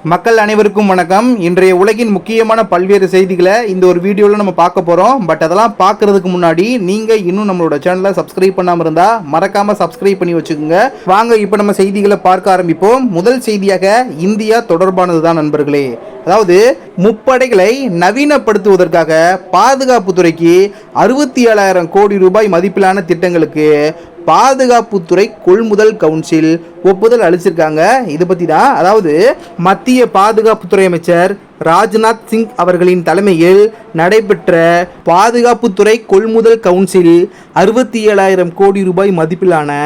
மக்கள் அனைவருக்கும் வணக்கம். இன்றைய உலகின் முக்கியமான பல்வேறு செய்திகளை இந்த ஒரு வீடியோவில் நம்ம பார்க்க போகிறோம். பட் அதெல்லாம் பார்க்கறதுக்கு முன்னாடி நீங்கள் இன்னும் நம்மளோட சேனலை சப்ஸ்கிரைப் பண்ணாமல் இருந்தால் மறக்காமல் சப்ஸ்கிரைப் பண்ணி வச்சுக்கோங்க. வாங்க இப்போ நம்ம செய்திகளை பார்க்க ஆரம்பிப்போம். முதல் செய்தியாக இந்தியா தொடர்பானது தான் நண்பர்களே. அதாவது முப்படைகளை நவீனப்படுத்துவதற்காக பாதுகாப்புத்துறைக்கு 67,000 கோடி ரூபாய் மதிப்பிலான திட்டங்களுக்கு பாதுகாப்புத்துறை கொள்முதல் கவுன்சில் ஒப்புதல் அளிச்சிருக்காங்க. இதை பற்றி தான், அதாவது மத்திய பாதுகாப்புத்துறை அமைச்சர் ராஜ்நாத் சிங் அவர்களின் தலைமையில் நடைபெற்ற பாதுகாப்புத்துறை கொள்முதல் கவுன்சில் 67,000 கோடி ரூபாய் மதிப்பிலான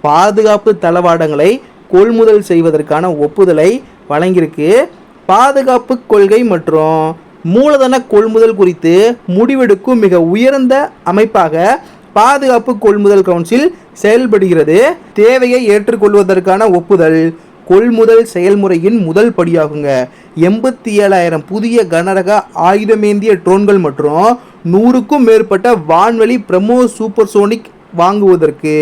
பாதுகாப்பு தளவாடங்களை கொள்முதல் செய்வதற்கான ஒப்புதலை வழங்கியிருக்கு. பாதுகாப்பு கொள்கை மற்றும் மூலதன கொள்முதல் குறித்து முடிவெடுக்கும் மிக உயர்ந்த அமைப்பாக பாதுகாப்பு கொள்முதல் கவுன்சில் செயல்படுகிறது. தேவையை ஏற்றுக்கொள்வதற்கான ஒப்புதல் கொள்முதல் செயல்முறையின் முதல் படியாகுங்க. 87,000 புதிய கனரக ஆயுதமேந்திய ட்ரோன்கள் மற்றும் 100க்கும் மேற்பட்ட வான்வெளி பிரம்மோஸ் சூப்பர்சோனிக் வாங்குவதற்கு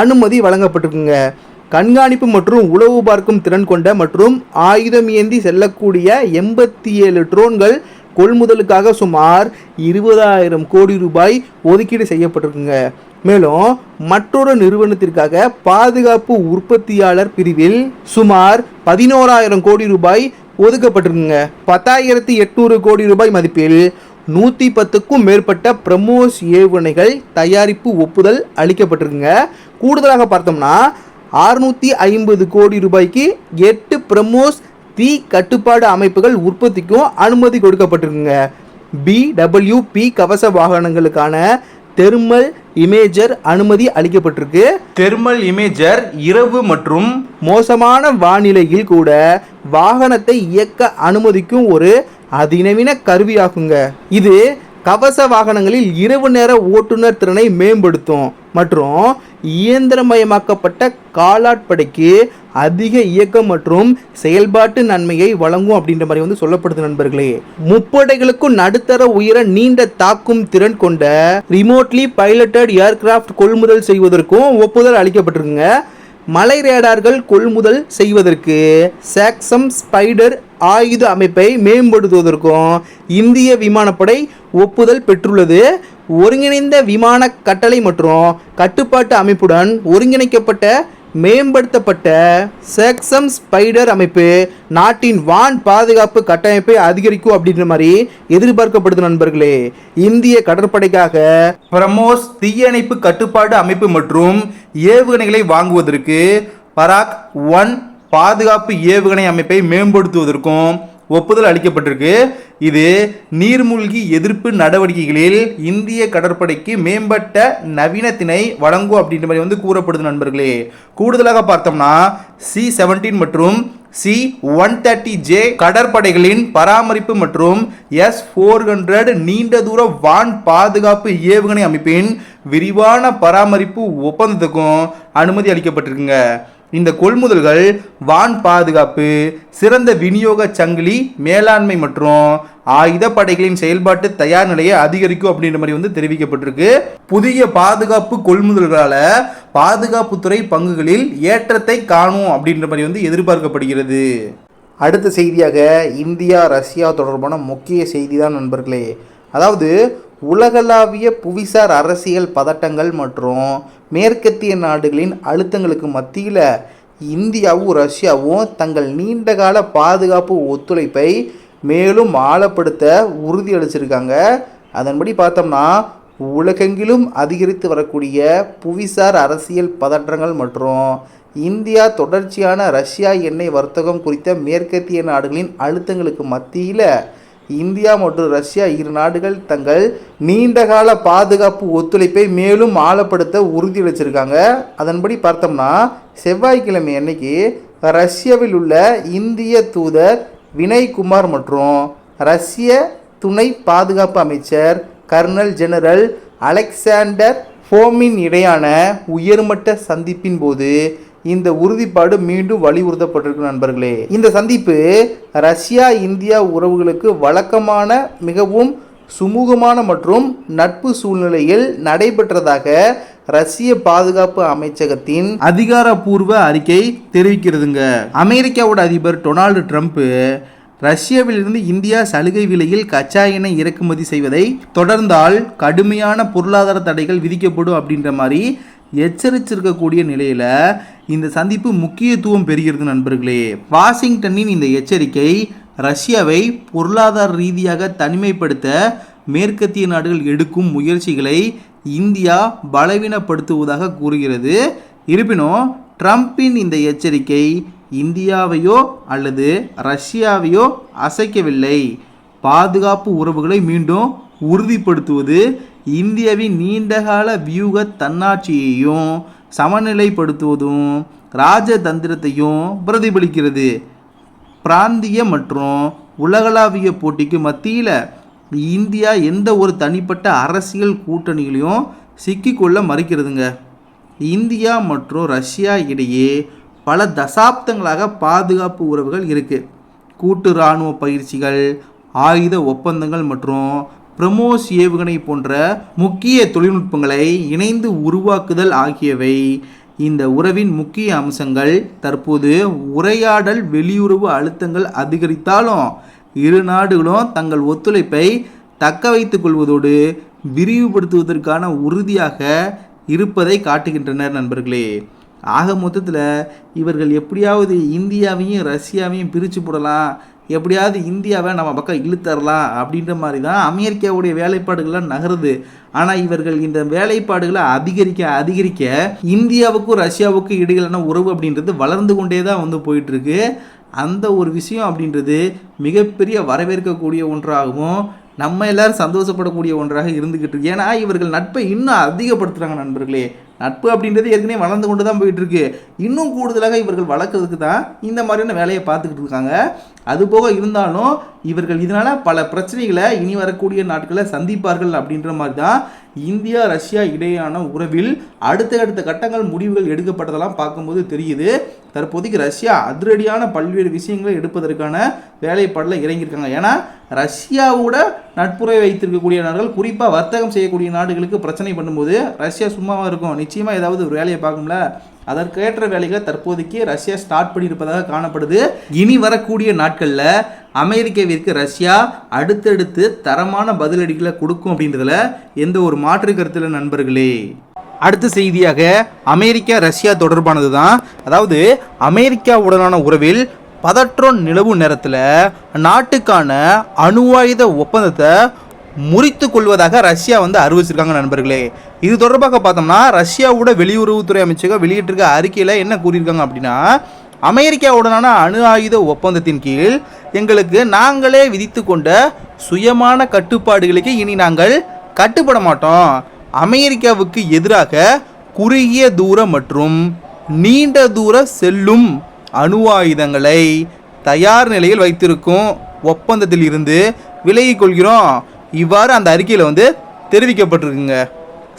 அனுமதி வழங்கப்பட்டிருக்குங்க. கண்காணிப்பு மற்றும் உளவு பார்க்கும் திறன் கொண்ட மற்றும் ஆயுதம் ஏந்தி செல்லக்கூடிய 87 ட்ரோன்கள் கொள்முதலுக்காக சுமார் 20,000 கோடி ரூபாய் ஒதுக்கீடு செய்யப்பட்டிருக்குங்க. மேலும் மற்றொரு நிறுவனத்திற்காக பாதுகாப்பு உற்பத்தியாளர் பிரிவில் சுமார் 11,000 கோடி ரூபாய் ஒதுக்கப்பட்டிருக்குங்க. 10,800 கோடி ரூபாய் மதிப்பில் 110க்கும் மேற்பட்ட பிரம்மோஸ் ஏவுகணைகள் தயாரிப்பு ஒப்புதல் அளிக்கப்பட்டிருக்குங்க. கூடுதலாக பார்த்தோம்னா 650 கோடி ரூபாய்க்கு 8 பிரம்மோஸ் தீ கட்டுப்பாடு அமைப்புகள் உற்பத்திக்கும் அனுமதி கொடுக்கப்பட்டிருக்குங்க. BWP கவச வாகனங்களுக்கான தெர்மல் இமேஜர் அனுமதி அளிக்கப்பட்டிருக்கு. தெர்மல் இமேஜர் இரவு மற்றும் மோசமான வானிலையில் கூட வாகனத்தை இயக்க அனுமதிக்கும் ஒரு அதிநவீன கருவியாகுங்க. இது கவச வாகனங்களில் இரவு நேர ஓட்டுநர் திறனை மேம்படுத்தும் மற்றும் இயந்திரமயமாக்கப்பட்ட காலாட்படைக்கு அதிக இயக்கம் மற்றும் செயல்பாட்டு நன்மையை வழங்கும் அப்படின்ற மாதிரி சொல்லப்படுது நண்பர்களே. முப்படைகளுக்கும் நடுத்தர உயர நீண்ட தாக்கும் திறன் கொண்ட ரிமோட்லி பைலட்டட் ஏர்கிராஃப்ட் கொள்முதல் செய்வதற்கும் ஒப்புதல் அளிக்கப்பட்டிருக்குங்க. மலை ரேடார்கள் கொள்முதல் செய்வதற்கு சாக்சம் ஸ்பைடர் ஆயுத அமைப்பை மேம்படுத்துவதற்கும் இந்திய விமானப்படை ஒப்புதல் பெற்றுள்ளது. ஒருங்கிணைந்த விமான கட்டளை மற்றும் கட்டுப்பாட்டு அமைப்புடன் ஒருங்கிணைக்கப்பட்ட மேம்படுத்தப்பட்ட சாக்சம் ஸ்பைடர் அமைப்பு நாட்டின் வான் பாதுகாப்பு கட்டமைப்பை அதிகரிக்கும் அப்படின்ற மாதிரி எதிர்பார்க்கப்படுது நண்பர்களே. இந்திய கடற்படைக்காக பிரம்மோஸ் தீயணைப்பு கட்டுப்பாடு அமைப்பு மற்றும் ஏவுகணைகளை வாங்குவதற்கு பராக் 1 பாதுகாப்பு ஏவுகணை அமைப்பை மேம்படுத்துவதற்கும் ஒப்புதல் அளிக்கப்பட்டிருக்கு. இது நீர்மூழ்கி எதிர்ப்பு நடவடிக்கைகளில் இந்திய கடற்படைக்கு மேம்பட்ட நவீனத்தினை வழங்கும் அப்படின்ற மாதிரி கூறப்படுது நண்பர்களே. கூடுதலாக பார்த்தோம்னா C-17 மற்றும் C-130J கடற்படைகளின் பராமரிப்பு மற்றும் S-400 நீண்ட தூர வான் பாதுகாப்பு ஏவுகணை அமைப்பின் விரிவான பராமரிப்பு ஒப்பந்தத்துக்கும் அனுமதி அளிக்கப்பட்டிருக்குங்க. இந்த கொள்முதல்கள் வான் பாதுகாப்பு, சிறந்த விநியோக சங்கிலி மேலாண்மை மற்றும் ஆயுத படைகளின் செயல்பாட்டு தயார் நிலையை அதிகரிக்கும் அப்படின்ற மாதிரி தெரிவிக்கப்பட்டிருக்கு. புதிய பாதுகாப்பு கொள்முதல்களால் பாதுகாப்புத்துறை பங்குகளில் ஏற்றத்தை காணும் அப்படின்ற மாதிரி எதிர்பார்க்கப்படுகிறது. அடுத்த செய்தியாக இந்தியா ரஷ்யா தொடர்பான முக்கிய செய்தி தான் நண்பர்களே. அதாவது உலகளாவிய புவிசார் அரசியல் பதட்டங்கள் மற்றும் மேற்கத்திய நாடுகளின் அழுத்தங்களுக்கு மத்தியில் இந்தியாவும் ரஷ்யாவும் தங்கள் நீண்டகால பாதுகாப்பு ஒத்துழைப்பை மேலும் ஆழப்படுத்த உறுதியளிச்சிருக்காங்க. அதன்படி பார்த்தோம்னா உலகெங்கிலும் அதிகரித்து வரக்கூடிய புவிசார் அரசியல் பதற்றங்கள் மற்றும் இந்தியா தொடர்ச்சியான ரஷ்யா எண்ணெய் வர்த்தகம் குறித்த மேற்கத்திய நாடுகளின் அழுத்தங்களுக்கு மத்தியில் இந்தியா மற்றும் ரஷ்யா இரு நாடுகள் தங்கள் நீண்டகால பாதுகாப்பு ஒத்துழைப்பை மேலும் ஆழப்படுத்த உறுதியளிச்சிருக்காங்க. அதன்படி பார்த்தோம்னா செவ்வாய்க்கிழமை அன்னைக்கு ரஷ்யாவில் உள்ள இந்திய தூதர் வினய் குமார் மற்றும் ரஷ்ய துணை பாதுகாப்பு அமைச்சர் கர்னல் ஜெனரல் அலெக்சாண்டர் ஃபோமின் இடையான உயர்மட்ட சந்திப்பின் போது இந்த உறுதிப்பாடு மீண்டும் வலியுறுத்தப்பட்டிருக்கு நண்பர்களே. இந்த சந்திப்பு ரஷ்யா இந்தியா உறவுகளுக்கு வழக்கமான மிகவும் சுமூகமான மற்றும் நட்பு சூழ்நிலையில் நடைபெற்றதாக ரஷ்ய பாதுகாப்பு அமைச்சகத்தின் அதிகாரப்பூர்வ அறிக்கை தெரிவிக்கிறதுங்க. அமெரிக்காவோட அதிபர் டொனால்டு ட்ரம்ப் ரஷ்யாவிலிருந்து இந்தியா சலுகை விலையில் கச்சா எண்ணெய் இறக்குமதி செய்வதை தொடர்ந்தால் கடுமையான பொருளாதார தடைகள் விதிக்கப்படும் அப்படின்ற மாதிரி எச்சரிச்சிருக்கக்கூடிய நிலையில இந்த சந்திப்பு முக்கியத்துவம் பெறுகிறது நண்பர்களே. வாஷிங்டனின் இந்த எச்சரிக்கை ரஷ்யாவை பொருளாதார ரீதியாக தனிமைப்படுத்த மேற்கத்திய நாடுகள் எடுக்கும் முயற்சிகளை இந்தியா பலவீனப்படுத்துவதாக கூறுகிறது. இருப்பினும் ட்ரம்பின் இந்த எச்சரிக்கை இந்தியாவையோ அல்லது ரஷ்யாவையோ அசைக்கவில்லை. பாதுகாப்பு உறவுகளை மீண்டும் உறுதிப்படுத்துவது இந்தியாவின் நீண்டகால வியூக தன்னாட்சியையும் சமநிலைப்படுத்துவதும் ராஜதந்திரத்தையும் பிரதிபலிக்கிறது. பிராந்திய மற்றும் உலகளாவிய போட்டிக்கு மத்தியில் இந்தியா எந்த ஒரு தனிப்பட்ட அரசியல் கூட்டணிகளையும் சிக்கிக்கொள்ள மறுக்கிறதுங்க. இந்தியா மற்றும் ரஷ்யா இடையே பல தசாப்தங்களாக பாதுகாப்பு உறவுகள் இருக்குது. கூட்டு இராணுவ பயிற்சிகள், ஆயுத ஒப்பந்தங்கள் மற்றும் பிரமோஸ் ஏவுகணை போன்ற முக்கிய தொழில்நுட்பங்களை இணைந்து உருவாக்குதல் ஆகியவை இந்த உறவின் முக்கிய அம்சங்கள். தற்போது உரையாடல் வெளியுறவு அழுத்தங்கள் அதிகரித்தாலும் இரு நாடுகளும் தங்கள் ஒத்துழைப்பை தக்க வைத்துக் கொள்வதோடு விரிவுபடுத்துவதற்கான உறுதியாக இருப்பதை காட்டுகின்றனர் நண்பர்களே. ஆக மொத்தத்தில் இவர்கள் எப்படியாவது இந்தியாவையும் ரஷ்யாவையும் பிரித்து போடலாம், எப்படியாவது இந்தியாவை நம்ம பக்கம் இழுத்தரலாம் அப்படின்ற மாதிரி தான் அமெரிக்காவுடைய வேலைப்பாடுகள்லாம் நகருது. ஆனால் இவர்கள் இந்த வேலைப்பாடுகளை அதிகரிக்க இந்தியாவுக்கும் ரஷ்யாவுக்கும் இடையிலான உறவு அப்படின்றது வளர்ந்து கொண்டே தான் வந்து போயிட்டுருக்கு. அந்த ஒரு விஷயம் அப்படின்றது மிகப்பெரிய வரவேற்கக்கூடிய ஒன்றாகவும் நம்ம எல்லாரும் சந்தோஷப்படக்கூடிய ஒன்றாக இருந்துக்கிட்டு இருக்கு. ஏன்னா இவர்கள் நட்பை இன்னும் அதிகப்படுத்துகிறாங்க நண்பர்களே. நட்பு அப்படின்றது ஏற்கனவே வளர்ந்து கொண்டு தான் போயிட்டுருக்கு. இன்னும் கூடுதலாக இவர்கள் வளர்க்குறதுக்கு தான் இந்த மாதிரியான வேலையை பார்த்துக்கிட்டு இருக்காங்க. அதுபோக இருந்தாலும் இவர்கள் இதனால் பல பிரச்சனைகளை இனி வரக்கூடிய நாட்களை சந்திப்பார்கள் அப்படின்ற மாதிரி தான் இந்தியா ரஷ்யா இடையேயான உறவில் அடுத்த கட்டங்கள் முடிவுகள் எடுக்கப்பட்டதெல்லாம் பார்க்கும்போது தெரியுது. தற்போதைக்கு ரஷ்யா அதிரடியான பல்வேறு விஷயங்களை எடுப்பதற்கான வேலைப்பாடில் இறங்கியிருக்காங்க. ஏன்னா ரஷ்யாவோட நட்புறவை வைத்திருக்கக்கூடிய நாடுகள், குறிப்பாக வர்த்தகம் செய்யக்கூடிய நாடுகளுக்கு பிரச்சனை பண்ணும்போது ரஷ்யா சும்மாவாக இருக்கும், நிச்சயமாக ஏதாவது ஒரு வேலையை பார்க்கும்ல. அதற்கேற்ற வேலைகளை தற்போதைக்கு ரஷ்யா ஸ்டார்ட் பண்ணியிருப்பதாக காணப்படுது. இனி வரக்கூடிய நாட்களில் அமெரிக்காவிற்கு ரஷ்யா அடுத்தடுத்து தரமான பதிலடிகளை கொடுக்கும் அப்படின்றதுல எந்த ஒரு மாற்று கருத்தில் நண்பர்களே. அடுத்த செய்தியாக அமெரிக்கா ரஷ்யா தொடர்பானது தான். அதாவது அமெரிக்காவுடனான உறவில் பதற்றம் நிலவும் நேரத்தில் நாட்டுக்கான அணு ஆயுத ஒப்பந்தத்தை முறித்து கொள்வதாக ரஷ்யா அறிவிச்சிருக்காங்க நண்பர்களே. இது தொடர்பாக பார்த்தோம்னா ரஷ்யாவோட வெளியுறவுத்துறை அமைச்சகம் வெளியிட்டிருக்க அறிக்கையில் என்ன கூறியிருக்காங்க அப்படின்னா, அமெரிக்காவுடனான அணு ஆயுத ஒப்பந்தத்தின் கீழ் எங்களுக்கு நாங்களே விதித்து கொண்ட சுயமான கட்டுப்பாடுகளுக்கு இனி நாங்கள் கட்டுப்பட மாட்டோம். அமெரிக்காவுக்கு எதிராக குறுகிய தூர மற்றும் நீண்ட தூர செல்லும் அணு ஆயுதங்களை தயார் நிலையில் வைத்திருக்கும் ஒப்பந்தத்தில் இருந்து விலகிக் கொள்கிறோம். இவ்வாறு அந்த அறிக்கையில் தெரிவிக்கப்பட்டிருக்குங்க.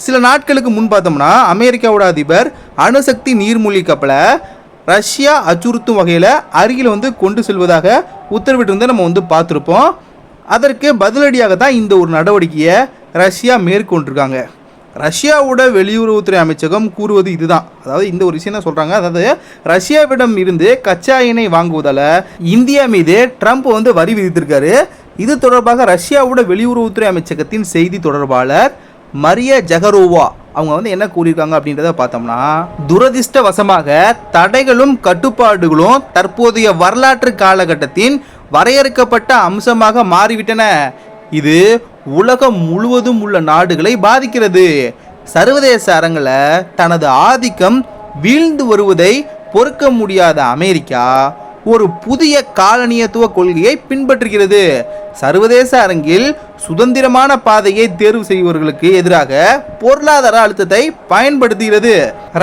சில நாட்களுக்கு முன் பார்த்தோம்னா அமெரிக்காவோட அதிபர் அணுசக்தி நீர்மூழ்கி கப்பலை ரஷ்யா அச்சுறுத்தும் வகையில் அருகில் கொண்டு செல்வதாக உத்தரவிட்டிருந்த நம்ம பார்த்துருப்போம். அதற்கு பதிலடியாக தான் இந்த ஒரு நடவடிக்கையை ரஷ்யா மேற்கொண்டிருக்காங்க. ரஷ்யாவோட வெளியுறவுத்துறை அமைச்சகம் கூறுவது இதுதான். அதாவது இந்த ஒரு விஷயம் தான் சொல்கிறாங்க. அதாவது ரஷ்யாவிடம் இருந்து கச்சா எண்ணெய் வாங்குவதால் இந்தியா மீது ட்ரம்ப் வரி விதித்திருக்காரு. இது தொடர்பாக ரஷ்யாவோட வெளியுறவுத்துறை அமைச்சகத்தின் செய்தி தொடர்பாளர் மரியா ஜகரோவா அவங்க என்ன கூறியிருக்காங்க அப்படின்றத பார்த்தோம்னா, துரதிர்ஷ்டவசமாக தடைகளும் கட்டுப்பாடுகளும் தற்போதைய வரலாற்று காலகட்டத்தின் வரையறுக்கப்பட்ட அம்சமாக மாறிவிட்டன. இது உலகம் முழுவதும் உள்ள நாடுகளை பாதிக்கிறது. சர்வதேச அரங்கில் தனது ஆதிக்கம் வீழ்ந்து வருவதை பொறுக்க முடியாத அமெரிக்கா ஒரு புதிய காலனியத்துவ கொள்கையை பின்பற்றுகிறது. சர்வதேச அரங்கில் சுதந்திரமான பாதையை தேர்வு செய்பவர்களுக்கு எதிராக பொருளாதார அழுத்தத்தை பயன்படுத்துகிறது.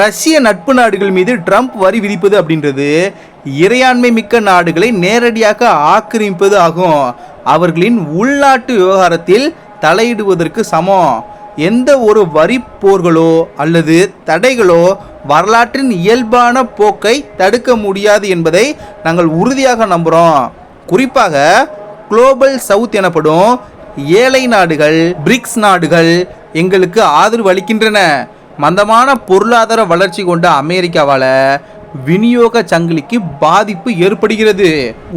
ரஷ்ய நட்பு நாடுகள் மீது ட்ரம்ப் வரி விதிப்பது அப்படின்றது இறையாண்மை மிக்க நாடுகளை நேரடியாக ஆக்கிரமிப்பது ஆகும். அவர்களின் உள்நாட்டு விவகாரத்தில் தலையிடுவதற்கு சமம். எந்த ஒரு வரி போர்களோ அல்லது தடைகளோ வரலாற்றின் இயல்பான போக்கை தடுக்க முடியாது என்பதை நாங்கள் உறுதியாக நம்புகிறோம். குறிப்பாக குளோபல் சவுத் எனப்படும் ஏழை நாடுகள், பிரிக்ஸ் நாடுகள் எங்களுக்கு ஆதரவு அளிக்கின்றன. மந்தமான பொருளாதார வளர்ச்சி கொண்ட அமெரிக்காவால் விநியோக சங்கிலிக்கு பாதிப்பு ஏற்படுகிறது.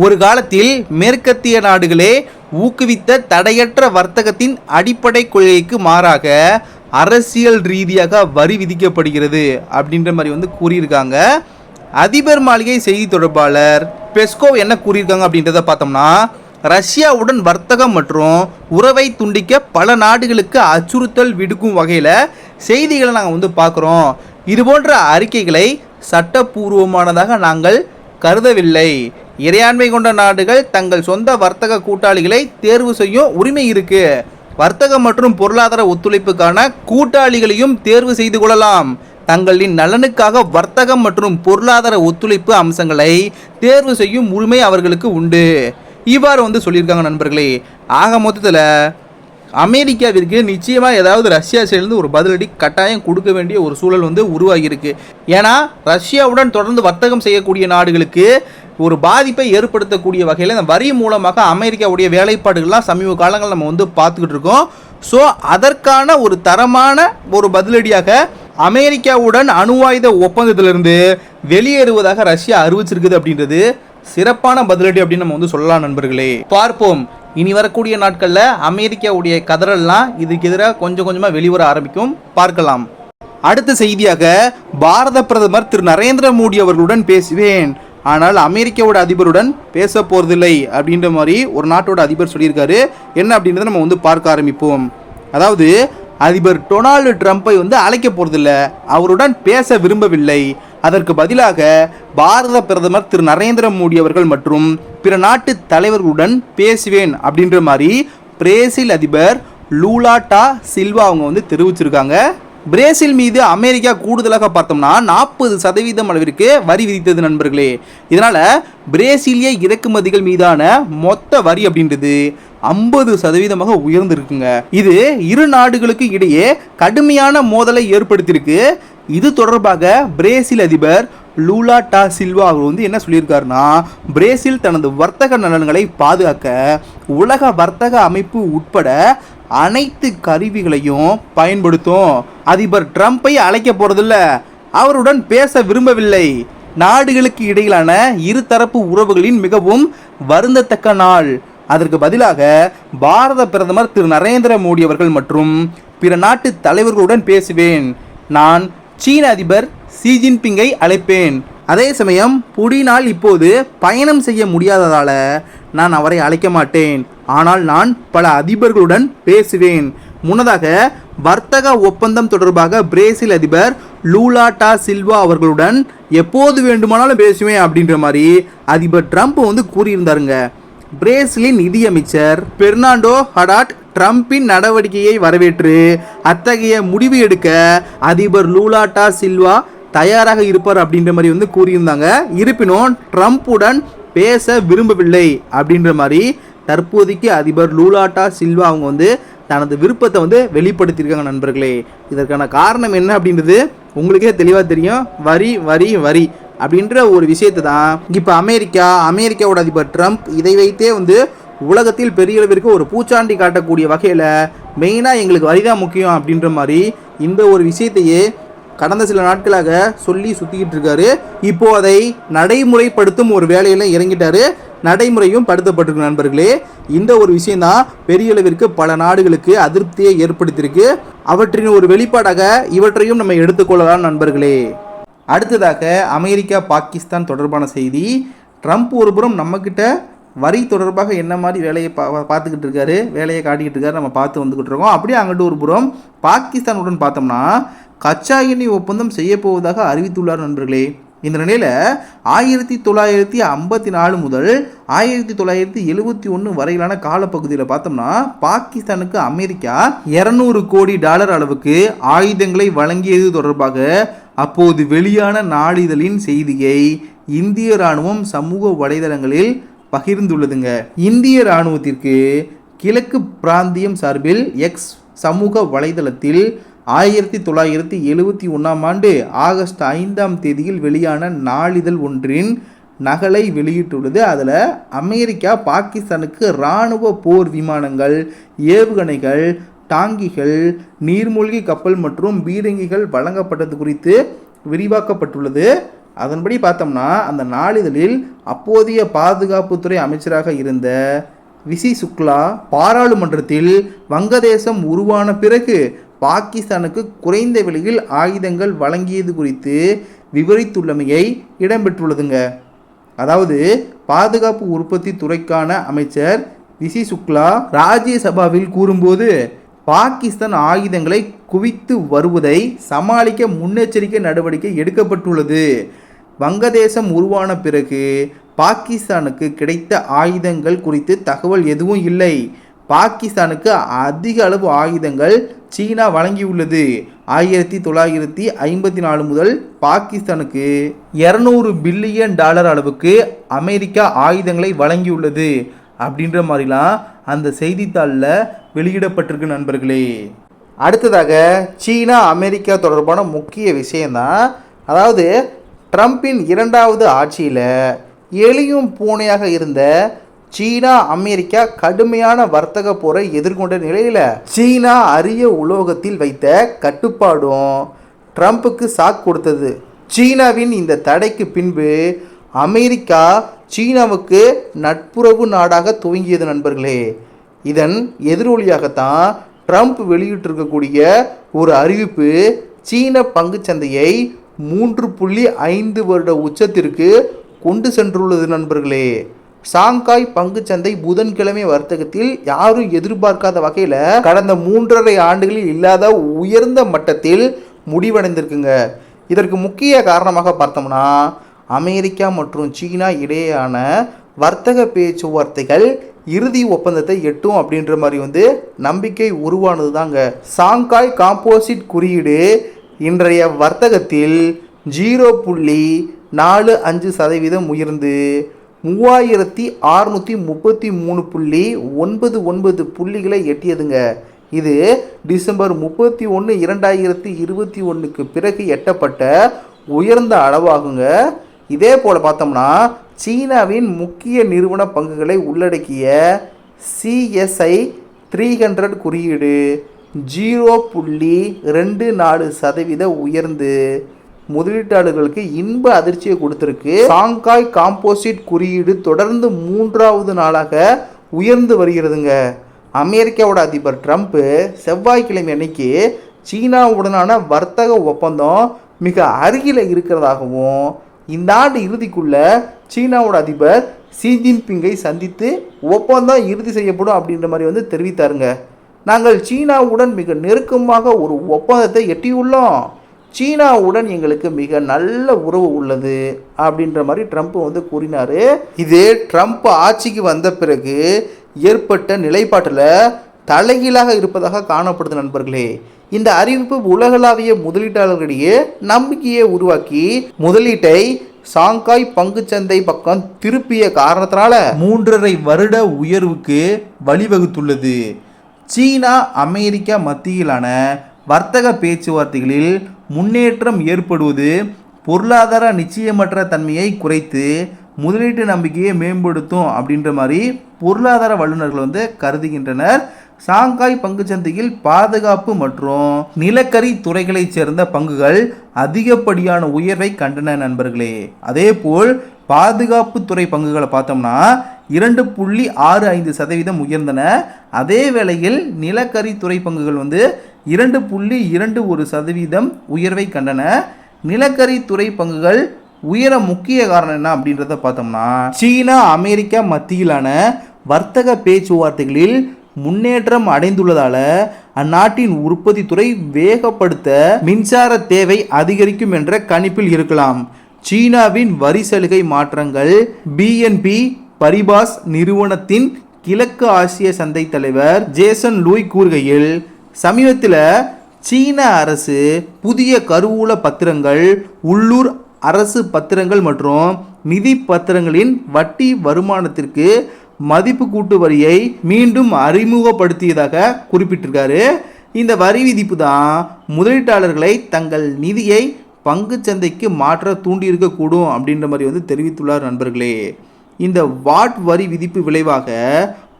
ஒரு காலத்தில் மேற்கத்திய நாடுகளே ஊக்குவித்த தடையற்ற வர்த்தகத்தின் அடிப்படை கொள்கைக்கு மாறாக அரசியல் ரீதியாக வரி விதிக்கப்படுகிறது அப்படின்ற மாதிரி கூறியிருக்காங்க. அதிபர் மாளிகை செய்தி தொடர்பாளர் பெஸ்கோவ் என்ன கூறியிருக்காங்க அப்படின்றத பார்த்தோம்னா, ரஷ்யாவுடன் வர்த்தகம் மற்றும் உறவை துண்டிக்க பல நாடுகளுக்கு அச்சுறுத்தல் விடுக்கும் வகையில் செய்திகளை நாங்கள் பார்க்குறோம். இதுபோன்ற அறிக்கைகளை சட்டப்பூர்வமானதாக நாங்கள் கருதவில்லை. இறையாண்மை கொண்ட நாடுகள் தங்கள் சொந்த வர்த்தக கூட்டாளிகளை தேர்வு செய்யும் உரிமை இருக்கு. வர்த்தகம் மற்றும் பொருளாதார ஒத்துழைப்புக்கான கூட்டாளிகளையும் தேர்வு செய்து கொள்ளலாம். தங்களின் நலனுக்காக வர்த்தகம் மற்றும் பொருளாதார ஒத்துழைப்பு அம்சங்களை தேர்வு செய்யும் உரிமை அவர்களுக்கு உண்டு. இவ்வாறு சொல்லியிருக்காங்க நண்பர்களே. ஆக மொத்தத்தில் அமெரிக்காவிற்கு நிச்சயமாக ஏதாவது ரஷ்யா சைடுலேருந்து ஒரு பதிலடி கட்டாயம் கொடுக்க வேண்டிய ஒரு சூழல் உருவாகியிருக்கு. ஏன்னா ரஷ்யாவுடன் தொடர்ந்து வர்த்தகம் செய்யக்கூடிய நாடுகளுக்கு ஒரு பாதிப்பை ஏற்படுத்தக்கூடிய வகையில் இந்த வரி மூலமாக அமெரிக்காவுடைய வேலைப்பாடுகள்லாம் சமீப காலங்கள் நம்ம பார்த்துக்கிட்டு இருக்கோம். ஸோ அதற்கான ஒரு தரமான ஒரு பதிலடியாக அமெரிக்காவுடன் அணு ஆயுத ஒப்பந்தத்திலிருந்து வெளியேறுவதாக ரஷ்யா அறிவிச்சிருக்குது அப்படின்றது சிறப்பான பதிலடி அப்படின்னு நம்ம சொல்லலாம் நண்பர்களே. பார்ப்போம், இனி வரக்கூடிய நாட்களில் அமெரிக்காவுடைய கதறல்லாம் இதுக்கு எதிராக கொஞ்சம் கொஞ்சமாக வெளிவர ஆரம்பிக்கும். பார்க்கலாம். அடுத்த செய்தியாக, பாரத பிரதமர் திரு நரேந்திர மோடி அவர்களுடன் பேசுவேன், ஆனால் அமெரிக்காவோட அதிபருடன் பேச போறதில்லை அப்படின்ற மாதிரி ஒரு நாட்டோட அதிபர் சொல்லியிருக்காரு. என்ன அப்படின்றத நம்ம பார்க்க ஆரம்பிப்போம். அதாவது அதிபர் டொனால்டு ட்ரம்ப்பை அழைக்க போறதில்ல, அவருடன் பேச விரும்பவில்லை. அதற்கு பதிலாக பாரத பிரதமர் திரு நரேந்திர மோடி அவர்கள் மற்றும் பிற நாட்டு தலைவர்களுடன் பேசுவேன் அப்படின்ற மாதிரி பிரேசில் அதிபர் லூலா டா சில்வா அவங்க தெரிவிச்சிருக்காங்க. பிரேசில் மீது அமெரிக்கா கூடுதலாக பார்த்தோம்னா 40% அளவிற்கு வரி விதித்தது நண்பர்களே. இதனால பிரேசிலிய இறக்குமதிகள் மீதான மொத்த வரி அப்படின்றது 50% உயர்ந்திருக்குங்க. இது இரு நாடுகளுக்கு இடையே கடுமையான மோதலை ஏற்படுத்தியிருக்கு. இது தொடர்பாக பிரேசில் அதிபர் லூலா டா சில்வா அவர் என்ன சொல்லியிருக்காருன்னா, பிரேசில் தனது வர்த்தக நலன்களை பாதுகாக்க உலக வர்த்தக அமைப்பு உட்பட அனைத்து கருவிகளையும் பயன்படுத்தும். அதிபர் ட்ரம்ப்பை அழைக்க போறதில்ல, அவருடன் பேச விரும்பவில்லை. நாடுகளுக்கு இடையிலான இருதரப்பு உறவுகளின் மிகவும் வருந்தத்தக்க நாள். அதற்கு பதிலாக பாரத பிரதமர் திரு நரேந்திர மோடி அவர்கள் மற்றும் பிற நாட்டு தலைவர்களுடன் பேசுவேன். நான் சீன அதிபர் ஷி ஜின்பிங்கை அழைப்பேன். அதே சமயம் புடினால் இப்போது பயணம் செய்ய முடியாததால நான் அவரை அழைக்க மாட்டேன். ஆனால் நான் பல அதிபர்களுடன் பேசுவேன். முன்னதாக வர்த்தக ஒப்பந்தம் தொடர்பாக பிரேசில் அதிபர் லூலா டா சில்வா அவர்களுடன் எப்போது வேண்டுமானாலும் பேசுவேன் அப்படின்ற மாதிரி அதிபர் ட்ரம்ப் கூறியிருந்தாருங்க. பிரேசிலின் நிதியமைச்சர் பெர்னாண்டோ ஹடாட் ட்ரம்பின் நடவடிக்கையை வரவேற்று அத்தகைய முடிவு எடுக்க அதிபர் லூலா டா சில்வா தயாராக இருப்பார் அப்படின்ற மாதிரி கூறியிருந்தாங்க. இருப்பினும் ட்ரம்ப்புடன் பேச விரும்பவில்லை அப்படின்ற மாதிரி தற்போதைக்கு அதிபர் லூலா டா சில்வா அவங்க தனது விருப்பத்தை வெளிப்படுத்தியிருக்காங்க நண்பர்களே. இதற்கான காரணம் என்ன அப்படின்றது உங்களுக்கே தெளிவாக தெரியும். வரி வரி வரி அப்படின்ற ஒரு விஷயத்தை தான் இப்போ அமெரிக்காவோட அதிபர் ட்ரம்ப் இதை வைத்தே உலகத்தில் பெரிய அளவிற்கு ஒரு பூச்சாண்டி காட்டக்கூடிய வகையில் மெயினாக எங்களுக்கு வரி தான் முக்கியம் அப்படின்ற மாதிரி இந்த ஒரு விஷயத்தையே கடந்த சில நாட்களாக சொல்லி சுற்றிக்கிட்டு இருக்காரு. இப்போ அதை நடைமுறைப்படுத்தும் ஒரு வேலையில் இறங்கிட்டாரு. நடைமுறையும் படுத்தப்பட்டிருக்கு நண்பர்களே. இந்த ஒரு விஷயம்தான் பெரிய அளவிற்கு பல நாடுகளுக்கு அதிருப்தியை ஏற்படுத்தியிருக்கு. அவற்றின் ஒரு வெளிப்பாடாக இவற்றையும் நம்ம எடுத்துக்கொள்ளலாம் நண்பர்களே. அடுத்ததாக அமெரிக்கா பாகிஸ்தான் தொடர்பான செய்தி. ட்ரம்ப் ஒரு புறம் நம்மக்கிட்ட வரி தொடர்பாக என்ன மாதிரி வேலையை பார்த்துக்கிட்டு இருக்காரு, வேலையை காட்டிக்கிட்டு இருக்காரு, நம்ம பார்த்து வந்துக்கிட்டு இருக்கோம். அப்படியே அங்கிட்டு ஒரு புறம் பாகிஸ்தானுடன் பார்த்தோம்னா கச்சா எண்ணெய் ஒப்பந்தம் செய்ய போவதாக அறிவித்துள்ளார் நண்பர்களே. இந்த நிலையில் 1954 முதல் 1971 வரையிலான காலப்பகுதியில் பார்த்தோம்னா பாகிஸ்தானுக்கு அமெரிக்கா $200 கோடி அளவுக்கு ஆயுதங்களை வழங்கியது தொடர்பாக அப்போது வெளியான நாளிதழின் செய்தியை இந்திய இராணுவம் சமூக வலைதளங்களில் பகிர்ந்துள்ளதுங்க. இந்திய இராணுவத்திற்கு கிழக்கு பிராந்தியம் சார்பில் எக்ஸ் சமூக வலைதளத்தில் 1971 ஆண்டு ஆகஸ்ட் 5 வெளியான நாளிதழ் ஒன்றின் நகலை வெளியிட்டுள்ளது. அதில் அமெரிக்கா பாகிஸ்தானுக்கு இராணுவ போர் விமானங்கள், ஏவுகணைகள், டாங்கிகள், நீர்மூழ்கி கப்பல் மற்றும் பீரங்கிகள் வழங்கப்பட்டது குறித்து விரிவாக்கப்பட்டுள்ளது. அதன்படி பார்த்தோம்னா அந்த நாளிதழில் அப்போதைய பாதுகாப்புத்துறை அமைச்சராக இருந்த விசி சுக்லா பாராளுமன்றத்தில் வங்கதேசம் உருவான பிறகு பாகிஸ்தானுக்கு குறைந்த விலையில் ஆயுதங்கள் வழங்கியது குறித்து விவரித்துள்ளமையை இடம்பெற்றுள்ளதுங்க. அதாவது பாதுகாப்பு உற்பத்தி துறைக்கான அமைச்சர் விசி சுக்லா ராஜ்யசபாவில் கூறும்போது, பாகிஸ்தான் ஆயுதங்களை குவித்து வருவதை சமாளிக்க முன்னெச்சரிக்கை நடவடிக்கை எடுக்கப்பட்டுள்ளது. வங்கதேசம் உருவான பிறகு பாகிஸ்தானுக்கு கிடைத்த ஆயுதங்கள் குறித்து தகவல் எதுவும் இல்லை. பாகிஸ்தானுக்கு அதிக அளவு ஆயுதங்கள் சீனா வழங்கியுள்ளது. 1954 முதல் பாகிஸ்தானுக்கு $200 பில்லியன் அளவுக்கு அமெரிக்கா ஆயுதங்களை வழங்கியுள்ளது அப்படின்ற மாதிரிலாம் அந்த செய்தித்தாளில் வெளியிடப்பட்டிருக்கு நண்பர்களே. அடுத்ததாக சீனா அமெரிக்கா தொடர்பான முக்கிய விஷயந்தான். அதாவது ட்ரம்பின் 2வது ஆட்சியில் எளியும் பூனையாக இருந்த சீனா அமெரிக்கா கடுமையான வர்த்தக போரை எதிர்கொண்ட நிலையில் சீனா அரிய உலோகத்தில் வைத்த கட்டுப்பாடும் ட்ரம்புக்கு சாக் கொடுத்தது. சீனாவின் இந்த தடைக்கு பின்பு அமெரிக்கா சீனாவுக்கு நட்புறவு நாடாக துவங்கியது நண்பர்களே. இதன் எதிரொலியாகத்தான் ட்ரம்ப் வெளியிட்டிருக்கக்கூடிய ஒரு அறிவிப்பு சீன பங்குச்சந்தையை 3.5 வருட உச்சத்திற்கு கொண்டு சென்றுள்ளது நண்பர்களே. ஷாங்காய் பங்குச்சந்தை புதன்கிழமை வர்த்தகத்தில் யாரும் எதிர்பார்க்காத வகையில் கடந்த 3.5 ஆண்டுகளில் இல்லாத உயர்ந்த மட்டத்தில் முடிவடைந்திருக்குங்க. இதற்கு முக்கிய காரணமாக பார்த்தோம்னா அமெரிக்கா மற்றும் சீனா இடையேயான வர்த்தக பேச்சுவார்த்தைகள் இறுதி ஒப்பந்தத்தை எட்டும் அப்படின்ற மாதிரி நம்பிக்கை உருவானது தாங்க. ஷாங்காய் காம்போசிட் குறியீடு இன்றைய வர்த்தகத்தில் 0.45% உயர்ந்து 3633.99 புள்ளிகளை எட்டியதுங்க. இது டிசம்பர் 31, 2021க்கு பிறகு எட்டப்பட்ட உயர்ந்த அளவாகுங்க. இதே போல் பார்த்தோம்னா சீனாவின் முக்கிய நிறுவன பங்குகளை உள்ளடக்கிய CSI 300 குறியீடு 0.24% உயர்ந்து முதலீட்டாளர்களுக்கு இன்ப அதிர்ச்சியை கொடுத்திருக்கு. ஷாங்காய் காம்போசிட் குறியீடு தொடர்ந்து 3வது நாளாக உயர்ந்து வருகிறதுங்க. அமெரிக்காவோட அதிபர் ட்ரம்ப் செவ்வாய்க்கிழமை அன்னைக்கு சீனாவுடனான வர்த்தக ஒப்பந்தம் மிக அருகில் இருக்கிறதாகவும் இந்த ஆண்டு இறுதிக்குள்ள சீனாவோட அதிபர் ஷி ஜின்பிங்கை சந்தித்து ஒப்பந்தம் இறுதி செய்யப்படும் அப்படின்ற மாதிரி தெரிவித்தாருங்க. நாங்கள் சீனாவுடன் மிக நெருக்கமாக ஒரு ஒப்பந்தத்தை எட்டியுள்ளோம். சீனாவுடன் எங்களுக்கு மிக நல்ல உறவு உள்ளது அப்படின்ற மாதிரி ட்ரம்ப் கூறினார். இது ட்ரம்ப் ஆட்சிக்கு வந்த பிறகு ஏற்பட்ட நிலைப்பாட்டில் தலைகீழாக இருப்பதாக காணப்படுது நண்பர்களே. இந்த அறிவிப்பு உலகளாவிய முதலீட்டாளர்களிடையே நம்பிக்கையை உருவாக்கி முதலீட்டை ஷாங்காய் பங்குச்சந்தை பக்கம் திருப்பிய காரணத்தினால 3.5 வருட உயர்வுக்கு வழிவகுத்துள்ளது. சீனா அமெரிக்கா மத்தியிலான வர்த்தக பேச்சுவார்த்தைகளில் முன்னேற்றம் ஏற்படுவது பொருளாதார நிச்சயமற்ற தன்மையை குறைத்து முதலீட்டு நம்பிக்கையை மேம்படுத்தும் அப்படின்ற மாதிரி பொருளாதார வல்லுநர்கள் கருதுகின்றனர். ஷாங்காய் பங்குச்சந்தையில் பாதுகாப்பு மற்றும் நிலக்கரி துறைகளைச் சேர்ந்த பங்குகள் அதிகப்படியான உயர்வை கண்டன நண்பர்களே. அதே போல் பாதுகாப்பு துறை பங்குகளை பார்த்தோம்னா 2.65% உயர்ந்தன. அதே வேளையில் நிலக்கரி துறை பங்குகள் 2.21% உயர்வை கண்டன. நிலக்கரி துறை பங்குகள் உயர முக்கிய காரணம் என்ன அப்படின்றத பார்த்தோம்னா சீனா அமெரிக்கா மத்தியிலான வர்த்தக பேச்சுவார்த்தைகளில் முன்னேற்றம் அடைந்துள்ளதால அந்நாட்டின் உற்பத்தி துறை வேகப்படுத்த மின்சார தேவை அதிகரிக்கும் என்ற கணிப்பில் இருக்கலாம். சீனாவின் வரி சலுகை மாற்றங்கள் BNP பரிபாஸ் நிறுவனத்தின் கிழக்கு ஆசிய சந்தை தலைவர் ஜேசன் லூய் கூறுகையில், சமீபத்தில் சீன அரசு புதிய கருவூல பத்திரங்கள், உள்ளூர் அரசு பத்திரங்கள் மற்றும் நிதி பத்திரங்களின் வட்டி வருமானத்திற்கு மதிப்பு கூட்டு வரியை மீண்டும் அறிமுகப்படுத்தியதாக குறிப்பிட்டிருக்காரு. இந்த வரி விதிப்பு தான் முதலீட்டாளர்களை தங்கள் நிதியை பங்கு சந்தைக்கு மாற்ற தூண்டியிருக்கக்கூடும் அப்படின்ற மாதிரி வந்து தெரிவித்துள்ளார் நண்பர்களே. இந்த வாட் வரி விதிப்பு விளைவாக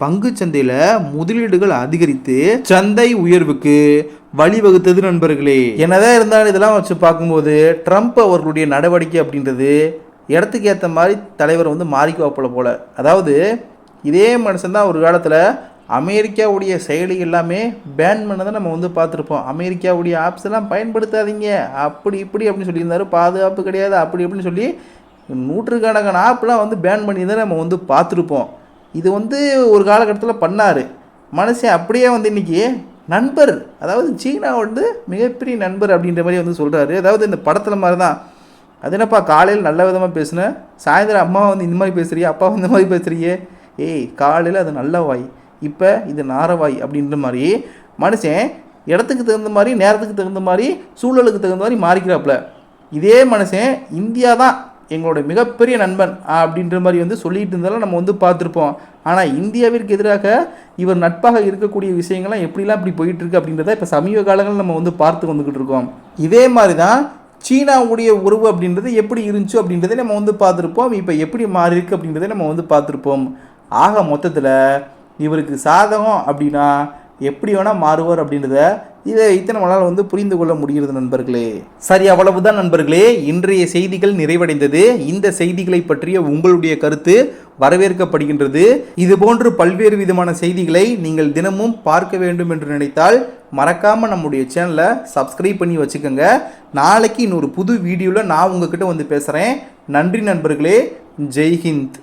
பங்கு சந்தையில் முதலீடுகள் அதிகரித்து சந்தை உயர்வுக்கு வழிவகுத்தது நண்பர்களே. என்னதான் இருந்தாலும் இதெல்லாம் வச்சு பார்க்கும்போது ட்ரம்ப் அவர்களுடைய நடவடிக்கை அப்படின்றது இடத்துக்கு ஏற்ற மாதிரி தலைவர் வந்து மாறிக்குவாப்பில் போல. அதாவது இதே மனுஷன் தான் ஒரு காலத்தில் அமெரிக்காவுடைய செயலி எல்லாமே பேன் பண்ணதை நம்ம வந்து பார்த்துருப்போம். அமெரிக்காவுடைய ஆப்ஸ் எல்லாம் பயன்படுத்தாதீங்க அப்படி இப்படி அப்படின்னு சொல்லியிருந்தாரு. பாதுகாப்பு கிடையாது அப்படி இப்படின்னு சொல்லி நூற்றுக்கணக்கான ஆப்லாம் வந்து பேன் பண்ணி தான் நம்ம வந்து பார்த்துருப்போம். இது வந்து ஒரு காலகட்டத்தில் பண்ணார் மனுஷன். அப்படியே வந்து இன்றைக்கி நண்பர், அதாவது சீனா வந்து மிகப்பெரிய நண்பர் அப்படின்ற மாதிரி வந்து சொல்கிறாரு. அதாவது இந்த படத்தில் மாதிரி தான். அது என்னப்பா காலையில் நல்ல விதமாக பேசுனேன், சாயந்தரம் அம்மா வந்து இந்த மாதிரி பேசுகிறியே, அப்பா இந்த மாதிரி பேசுகிறியே, ஏய் காலையில் அது நல்ல வாய், இப்போ இது நாரவாய் அப்படின்ற மாதிரி மனுஷன் இடத்துக்கு தகுந்த மாதிரி நேரத்துக்கு தகுந்த மாதிரி சூழலுக்கு தகுந்த மாதிரி மாறிக்கிறாப்புல. இதே மனுஷன் இந்தியா தான் எங்களோட மிகப்பெரிய நண்பன் அப்படின்ற மாதிரி வந்து சொல்லிட்டு இருந்தாலும் நம்ம வந்து பார்த்துருப்போம். ஆனால் இந்தியாவிற்கு எதிராக இவர் நட்பாக இருக்கக்கூடிய விஷயங்கள்லாம் எப்படிலாம் இப்படி போயிட்டுருக்கு அப்படின்றத இப்போ சமீப காலங்களில் நம்ம வந்து பார்த்து வந்துக்கிட்டு இருக்கோம். இதே மாதிரி தான் சீனாவுடைய உறவு அப்படின்றது எப்படி இருந்துச்சு அப்படின்றத நம்ம வந்து பார்த்துருப்போம். இப்போ எப்படி மாறி இருக்கு அப்படின்றத நம்ம வந்து பார்த்துருப்போம். ஆக மொத்தத்தில் இவருக்கு சாதகம் அப்படின்னா எப்படி வேணால் மாறுவார் அப்படின்றத இதை நம்மளால் வந்து புரிந்து கொள்ள முடிகிறது நண்பர்களே. சரி, அவ்வளவுதான் நண்பர்களே, இன்றைய செய்திகள் நிறைவடைந்தது. இந்த செய்திகளை பற்றிய உங்களுடைய கருத்து வரவேற்கப்படுகின்றது. இதுபோன்று பல்வேறு விதமான செய்திகளை நீங்கள் தினமும் பார்க்க வேண்டும் என்று நினைத்தால் மறக்காமல் நம்முடைய சேனலை சப்ஸ்கிரைப் பண்ணி வச்சுக்கோங்க. நாளைக்கு இன்னொரு புது வீடியோவில் நான் உங்ககிட்ட வந்து பேசுகிறேன். நன்றி நண்பர்களே. ஜெய்ஹிந்த்.